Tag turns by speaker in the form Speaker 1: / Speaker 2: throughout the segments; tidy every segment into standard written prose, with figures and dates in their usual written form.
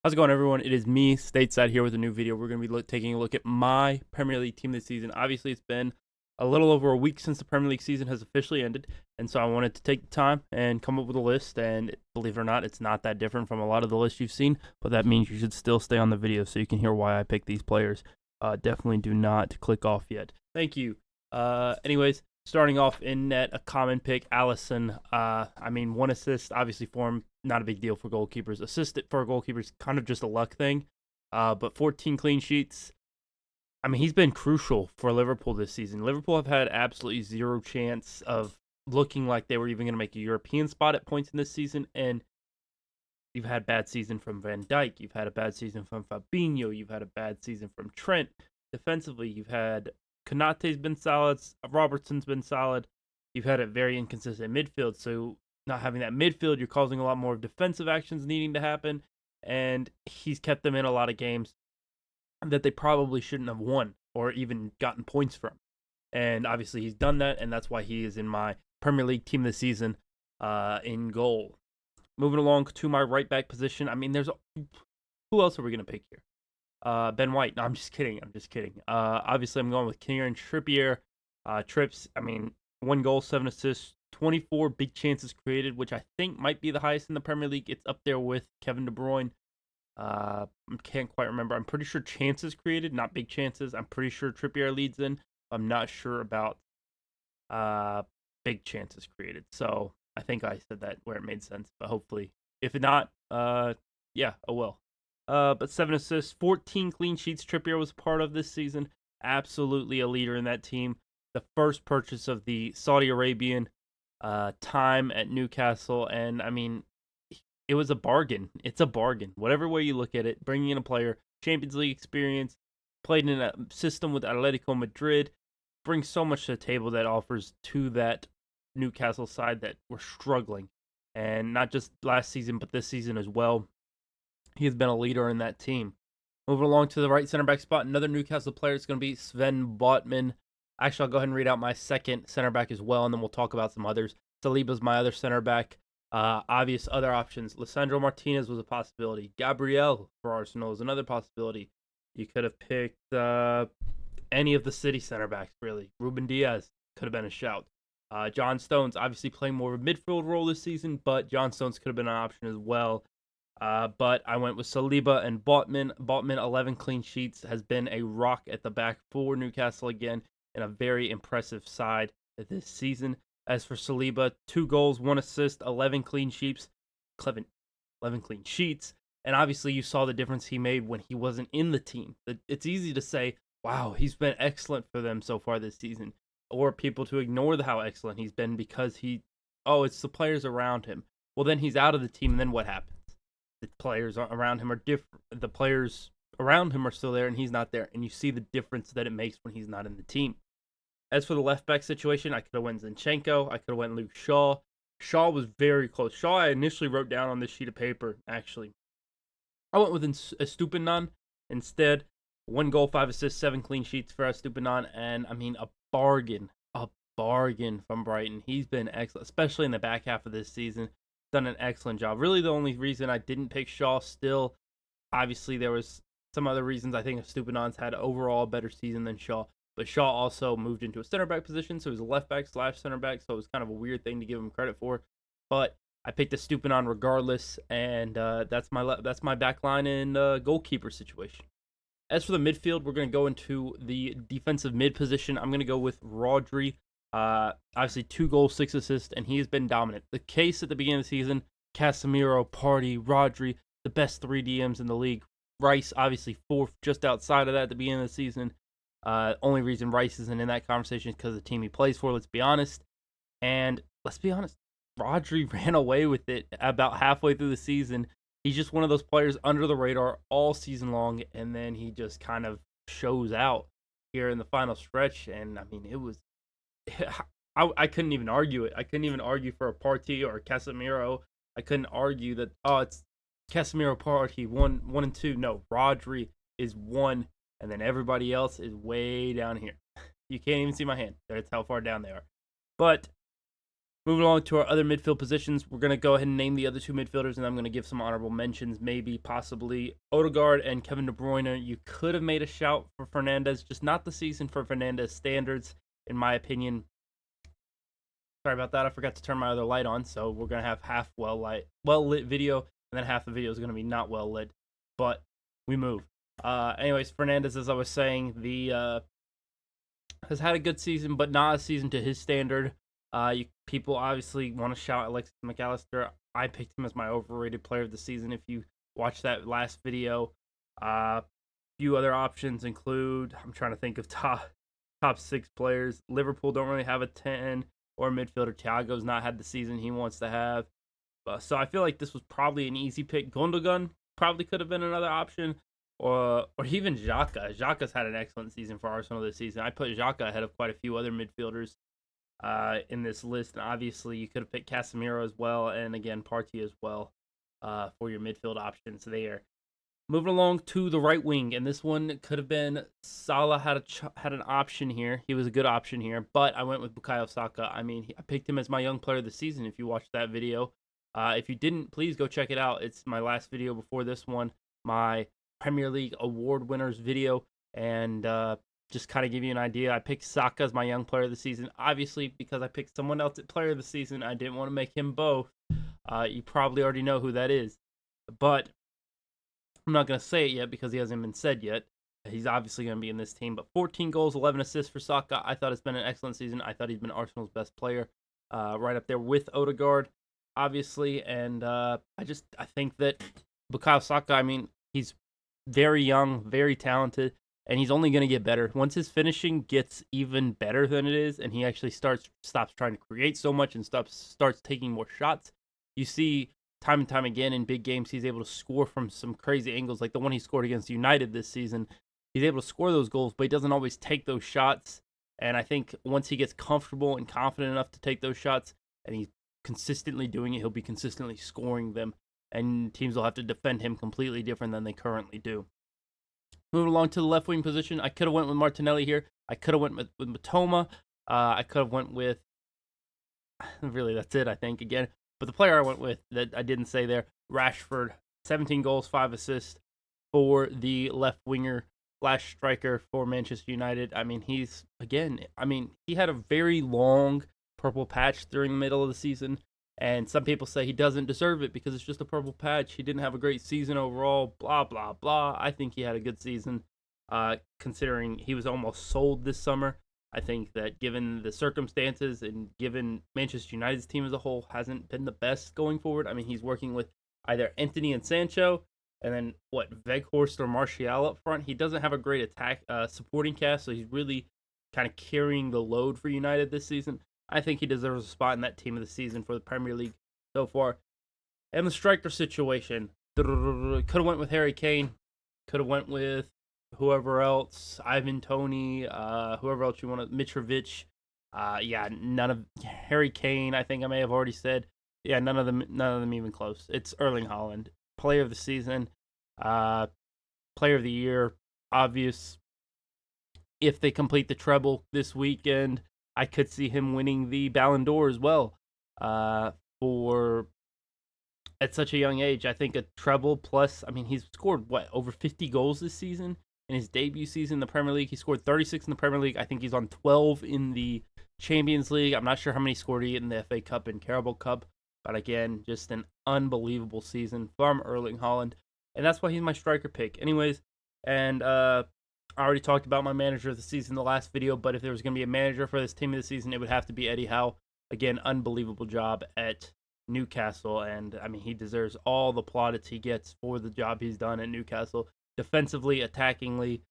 Speaker 1: How's it going, everyone? It is me, Stateside, here with a new video. We're going to be taking a look at my Premier League team this season. Obviously, it's been a little over a week since the Premier League season has officially ended, and so I wanted to take the time and come up with a list, and believe it or not, it's not that different from a lot of the lists you've seen, but that means you should still stay on the video so you can hear why I picked these players. Definitely do not click off yet. Thank you. Anyways, starting off in net, a common pick, Alisson. One assist, obviously for him, not a big deal for goalkeepers. Assist for goalkeepers, kind of just a luck thing. But 14 clean sheets. He's been crucial for Liverpool this season. Liverpool have had absolutely zero chance of looking like they were even going to make a European spot at points in this season. And you've had bad season from Van Dijk. You've had a bad season from Fabinho. You've had a bad season from Trent. Defensively, you've had Konate's been solid. Robertson's been solid. You've had a very inconsistent midfield. So not having that midfield, you're causing a lot more defensive actions needing to happen. And he's kept them in a lot of games that they probably shouldn't have won or even gotten points from. And obviously he's done that, and that's why he is in my Premier League team this season in goal. Moving along to my right back position, who else are we going to pick here? Ben White. No, I'm just kidding. Obviously, I'm going with Kieran Trippier. Trips, 1 goal, 7 assists, 24 big chances created, which I think might be the highest in the Premier League. It's up there with Kevin De Bruyne. I can't quite remember. I'm pretty sure chances created, not big chances. I'm pretty sure Trippier leads in. I'm not sure about big chances created. So I think I said that where it made sense, but hopefully, if not, oh well. But 7 assists, 14 clean sheets Trippier was part of this season. Absolutely a leader in that team. The first purchase of the Saudi Arabian time at Newcastle, and it was a bargain. It's a bargain. Whatever way you look at it, bringing in a player, Champions League experience, played in a system with Atletico Madrid, brings so much to the table that offers to that Newcastle side that were struggling. And not just last season, but this season as well. He has been a leader in that team. Moving along to the right center back spot, another Newcastle player is going to be Sven Botman. Actually, I'll go ahead and read out my second center back as well, and then we'll talk about some others. Saliba's my other center back. Obvious other options. Lisandro Martinez was a possibility. Gabriel for Arsenal is another possibility. You could have picked any of the City center backs, really. Ruben Diaz could have been a shout. John Stones, obviously playing more of a midfield role this season, but John Stones could have been an option as well. But I went with Saliba and Botman. Botman, 11 clean sheets, has been a rock at the back for Newcastle again, and a very impressive side this season. As for Saliba, 2 goals, 1 assist, 11 clean sheets. 11 clean sheets. And obviously you saw the difference he made when he wasn't in the team. It's easy to say, wow, he's been excellent for them so far this season. Or people to ignore how excellent he's been because it's the players around him. Well, then he's out of the team, and then what happens? The players around him are different. The players around him are still there, and he's not there. And you see the difference that it makes when he's not in the team. As for the left back situation, I could have went Zinchenko. I could have went Luke Shaw. Shaw was very close. Shaw I initially wrote down on this sheet of paper, actually. I went with Estupinan instead. 1 goal, 5 assists, 7 clean sheets for Estupinan. And, a bargain from Brighton. He's been excellent, especially in the back half of this season. Done an excellent job. Really, the only reason I didn't pick Shaw still, obviously, there was some other reasons. I think Estupinan's had overall a better season than Shaw. But Shaw also moved into a center back position, so he's a left back / center back, so it was kind of a weird thing to give him credit for. But I picked Estupinan regardless, and that's my back line and goalkeeper situation. As for the midfield, we're going to go into the defensive mid position. I'm going to go with Rodri. Obviously, 2 goals, 6 assists, and he has been dominant. The case at the beginning of the season, Casemiro, Partey, Rodri, the best 3 DMs in the league. Rice, obviously, 4th, just outside of that at the beginning of the season. Only reason Rice isn't in that conversation is because of the team he plays for, let's be honest. And let's be honest, Rodri ran away with it about halfway through the season. He's just one of those players under the radar all season long, and then he just kind of shows out here in the final stretch. And, it was... I couldn't even argue it. I couldn't even argue for a Partey or a Casemiro. I couldn't argue that, it's Casemiro, Partey, 1 and 2. No, Rodri is 1. And then everybody else is way down here. You can't even see my hand. That's how far down they are. But Moving along to our other midfield positions, we're going to go ahead and name the other two midfielders, and I'm going to give some honorable mentions, maybe possibly Odegaard and Kevin De Bruyne. You could have made a shout for Fernandes, just not the season for Fernandes standards, in my opinion. Sorry about that. I forgot to turn my other light on, so we're going to have half well-lit video, and then half the video is going to be not well-lit, but we move. Anyways, Fernandes, as I was saying, has had a good season, but not a season to his standard. People obviously want to shout Alexis McAllister. I picked him as my overrated player of the season. If you watch that last video, few other options include, I'm trying to think of top 6 players. Liverpool don't really have a 10 or midfielder. Thiago's not had the season he wants to have. So I feel like this was probably an easy pick. Gundogan probably could have been another option. Or even Xhaka. Xhaka's had an excellent season for Arsenal this season. I put Xhaka ahead of quite a few other midfielders in this list. And obviously, you could have picked Casemiro as well. And again, Partey as well for your midfield options there. Moving along to the right wing. And this one could have been Salah had an option here. He was a good option here. But I went with Bukayo Saka. I mean, I picked him as my young player of the season if you watched that video. If you didn't, please go check it out. It's my last video before this one. My Premier League award winners video, and just kind of give you an idea. I picked Saka as my young player of the season. Obviously, because I picked someone else at player of the season, I didn't want to make him both. You probably already know who that is, but I'm not going to say it yet because he hasn't been said yet. He's obviously going to be in this team, but 14 goals, 11 assists for Saka. I thought it's been an excellent season. I thought he's been Arsenal's best player, right up there with Odegaard, obviously, and I think that Bukayo Saka, I mean, he's very young, very talented, and he's only going to get better. Once his finishing gets even better than it is, and he actually stops trying to create so much and starts taking more shots, you see time and time again in big games, he's able to score from some crazy angles, like the one he scored against United this season. He's able to score those goals, but he doesn't always take those shots. And I think once he gets comfortable and confident enough to take those shots, and he's consistently doing it, he'll be consistently scoring them. And teams will have to defend him completely different than they currently do. Moving along to the left wing position, I could have went with Martinelli here. I could have went with Matoma. I could have went with, really, that's it, I think, again. But the player I went with that I didn't say there, Rashford, 17 goals, 5 assists for the left winger / striker for Manchester United. I mean, he had a very long purple patch during the middle of the season. And some people say he doesn't deserve it because it's just a purple patch. He didn't have a great season overall, blah, blah, blah. I think he had a good season, considering he was almost sold this summer. I think that given the circumstances and given Manchester United's team as a whole hasn't been the best going forward. I mean, he's working with either Anthony and Sancho, and then, Weghorst or Martial up front. He doesn't have a great attack supporting cast, so he's really kind of carrying the load for United this season. I think he deserves a spot in that team of the season for the Premier League so far. And the striker situation, could have went with Harry Kane, could have went with whoever else, Ivan Toney, whoever else you want to, Mitrovic. None of Harry Kane. I think I may have already said. Yeah, none of them even close. It's Erling Haaland, player of the season, player of the year, obvious. If they complete the treble this weekend, I could see him winning the Ballon d'Or as well. For at such a young age, I think a treble plus. I mean, he's scored over 50 goals this season in his debut season in the Premier League. He scored 36 in the Premier League. I think he's on 12 in the Champions League. I'm not sure how many scored he in the FA Cup and Carabao Cup, but again, just an unbelievable season from Erling Haaland, and that's why he's my striker pick. Anyways, and I already talked about my manager of the season in the last video, but if there was going to be a manager for this team of the season, it would have to be Eddie Howe. Again, unbelievable job at Newcastle, and I mean, he deserves all the plaudits he gets for the job he's done at Newcastle. Defensively, attackingly,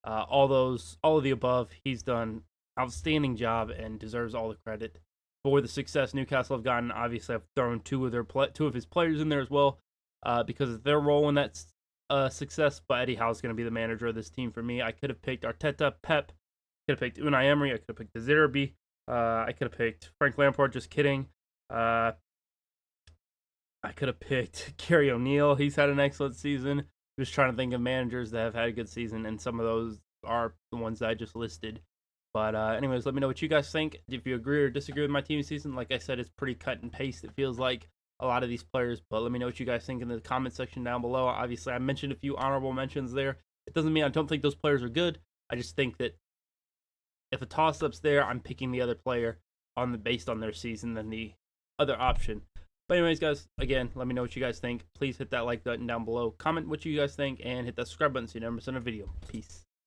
Speaker 1: all of the above, he's done outstanding job and deserves all the credit for the success Newcastle have gotten. Obviously, I've thrown two of his players in there as well, because of their role in that success, but Eddie Howe's going to be the manager of this team for me. I could have picked Arteta, Pep, could have picked Unai Emery, I could have picked De Zerbi, I could have picked Frank Lampard, just kidding. I could have picked Gary O'Neill. He's had an excellent season. Just trying to think of managers that have had a good season, and some of those are the ones that I just listed. But anyways, let me know what you guys think. If you agree or disagree with my team season, like I said, it's pretty cut and paste. It feels like a lot of these players. But let me know what you guys think in the comment section down below. Obviously, I mentioned a few honorable mentions there. It doesn't mean I don't think those players are good. I just think that if a toss-up's there, I'm picking the other player based on their season than the other option. But anyways, guys, again, let me know what you guys think. Please hit that like button down below. Comment what you guys think and hit that subscribe button so you never miss another video. Peace.